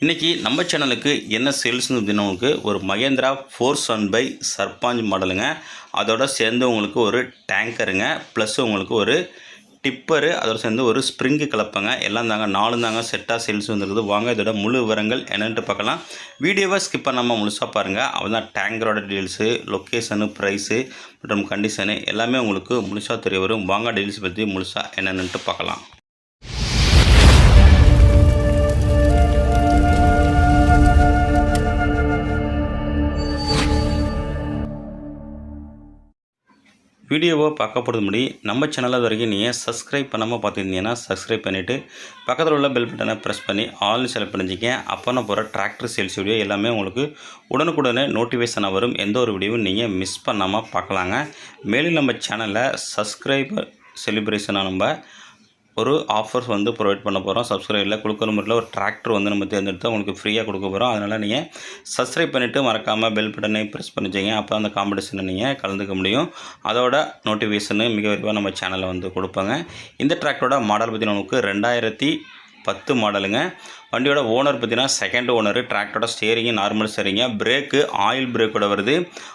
இன்றைக்கி நம்ம சேனலுக்கு என்ன சேல்ஸ்னு பார்த்தீங்கன்னா ஒரு மகேந்திரா 475 சர்பாஞ்ச் மாடலுங்க. அதோட சேர்ந்து உங்களுக்கு ஒரு டேங்கருங்க, ப்ளஸ் உங்களுக்கு ஒரு டிப்பரு, அதோட சேர்ந்து ஒரு ஸ்ப்ரிங்கு கலப்பங்க. எல்லாம் தாங்க 4 தாங்க செட்டாக சேல்ஸ் வந்துருக்குது. வாங்க இதோட முழு விவரங்கள் என்னென்ட்டு பார்க்கலாம். வீடியோவை ஸ்கிப் பண்ணாமல் முழுசாக பாருங்கள். அவள் தான் டேங்கரோட டீல்ஸு, லொக்கேஷனு, ப்ரைஸு மற்றும் கண்டிஷனு எல்லாமே உங்களுக்கு முழுசாக தெரிய வரும். வாங்க டீல்ஸ் பற்றி முழுசாக என்னென்னுட்டு பார்க்கலாம். வீடியோவை பார்க்க போகிறது முடி நம்ம சேனலில் வரைக்கும் நீங்கள் சப்ஸ்கிரைப் பண்ணாமல் பார்த்துருந்தீங்கன்னா சப்ஸ்கிரைப் பண்ணிவிட்டு பக்கத்தில் உள்ள பெல் பட்டனை ப்ரெஸ் பண்ணி ஆல்னு செலக்ட் பண்ணிச்சிக்கேன். அப்போ நான் போகிற டிராக்டர் சேல்ஸ் வீடியோ எல்லாமே உங்களுக்கு உடனுக்குடனே நோட்டிஃபிகேஷனாக வரும். எந்த ஒரு வீடியோவும் நீங்கள் மிஸ் பண்ணாமல் பார்க்கலாங்க. மேலும் நம்ம சேனலில் சப்ஸ்கிரைபர் செலிப்ரேஷனாக நம்ம ஒரு ஆஃபர்ஸ் வந்து ப்ரொவைட் பண்ண போகிறோம். சப்ஸ்கிரைபில் கொடுக்குற முறையில் ஒரு டிராக்டர் வந்து நம்ம தேர்ந்தெடுத்து உங்களுக்கு ஃப்ரீயாக கொடுக்க போகிறோம். அதனால் நீங்கள் சப்ஸ்கிரைப் பண்ணிவிட்டு மறக்காமல் பெல் பட்டனை ப்ரெஸ் பண்ணிச்சிங்க. அப்போ அந்த காம்படிஷனை நீங்கள் கலந்துக்க முடியும். அதோட நோட்டிஃபிகேஷனு மிக விரைவாக நம்ம சேனலில் வந்து கொடுப்பாங்க. இந்த டிராக்டரோட மாடல் பார்த்தீங்கன்னா நமக்கு 2010 மாடலுங்க. வண்டியோட ஓனர் பார்த்தீங்கன்னா செகண்ட் ஓனரு. டிராக்டரோட ஸ்டேரிங்கு நார்மல் ஸ்டேரிங்க, பிரேக்கு ஆயில் பிரேக்கோட வருது.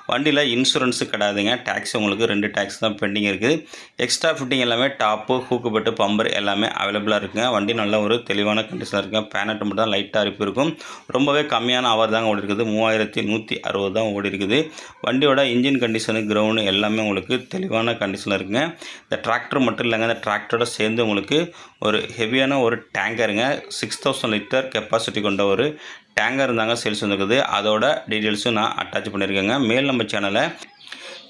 வண்டியில் இன்சூரன்ஸு கிடையாதுங்க. டேக்ஸ் உங்களுக்கு 2 டேக்ஸ் தான் பெண்டிங் இருக்குது. எக்ஸ்ட்ரா ஃபிட்டிங் எல்லாமே டாப்பு, ஹூக்கு பெட்டு, பம்பர் எல்லாமே அவைலபிளாக இருக்குங்க. வண்டி நல்ல ஒரு தெளிவான கண்டிஷனில் இருக்குங்க. பேனட் மட்டும் தான் லைட்டாக அரிப்பு இருக்கும். ரொம்பவே கம்மியான அவர் தாங்க ஓடி இருக்குது. 3160 தான் ஓடி இருக்குது. வண்டியோட இன்ஜின் கண்டிஷனு, கிரவுண்டு எல்லாமே உங்களுக்கு தெளிவான கண்டிஷனில் இருக்குங்க. இந்த டிராக்டர் மட்டும் இல்லைங்க, இந்த டிராக்டரோட சேர்ந்து உங்களுக்கு ஒரு ஹெவியான ஒரு டேங்கருங்க, 6000 லிட்டர் கெப்பாசிட்டி கொண்ட ஒரு டேங்கர் இருந்தாங்க சேல்ஸ் வந்துருக்குது. அதோட டீட்டெயில்ஸும் நான் அட்டாச் பண்ணியிருக்கேங்க மேல் நம்ம சேனலை.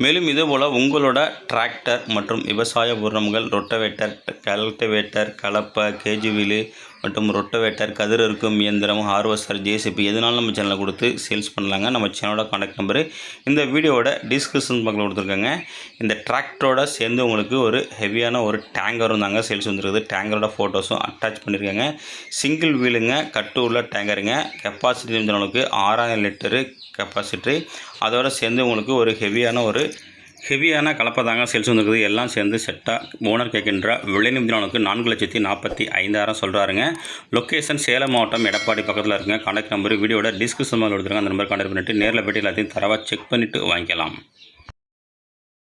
மேலும் இதுபோல் உங்களோட டிராக்டர் மற்றும் விவசாய உரங்கள், ரொட்டவேட்டர், கல்டிவேட்டர், கலப்பை, கேஜி வீலு மற்றும் ரொட்டவேட்டர், கதிர் இருக்கும் இயந்திரம், ஹார்வெஸ்டர், ஜேசிபி எதுனாலும் நம்ம சேனலில் கொடுத்து சேல்ஸ் பண்ணலாங்க. நம்ம சேனலோட கான்டாக்ட் நம்பரு இந்த வீடியோவோட டிஸ்கிரிப்ஷன் பக்கத்தில் கொடுத்துருக்காங்க. இந்த டிராக்டரோட சேர்ந்து உங்களுக்கு ஒரு ஹெவியான ஒரு டேங்கரும் தாங்க சேல்ஸ் வந்துருக்குது. டேங்கரோட ஃபோட்டோஸும் அட்டாச் பண்ணியிருக்காங்க. சிங்கிள் வீலுங்க, கட்டு உள்ள டேங்கருங்க. கெப்பாசிட்டி அளவுக்கு 6000 லிட்டரு கெப்பாசிட்டி. அதோட சேர்ந்து உங்களுக்கு ஒரு ஹெவியான கலப்பை தாங்க சேல்ஸ் வந்துருக்குது. எல்லாம் சேர்ந்து செட்டாக ஓனர் கேட்கின்ற விலை நிமிடங்களுக்கு 4,45,000 சொல்கிறாருங்க. லொக்கேஷன் சேலம் மாவட்டம், எடப்பாடி பக்கத்தில் இருக்குங்க. கான்டாக்ட் நம்பர் வீடியோட டிஸ்கிரிப்ஷன் கொடுத்துருங்க. அந்த நம்பர் கான்டாக்ட் பண்ணிவிட்டு நேரில் போய்ட்டு எல்லாத்தையும் தரவாக செக் பண்ணிவிட்டு வாங்கிக்கலாம்.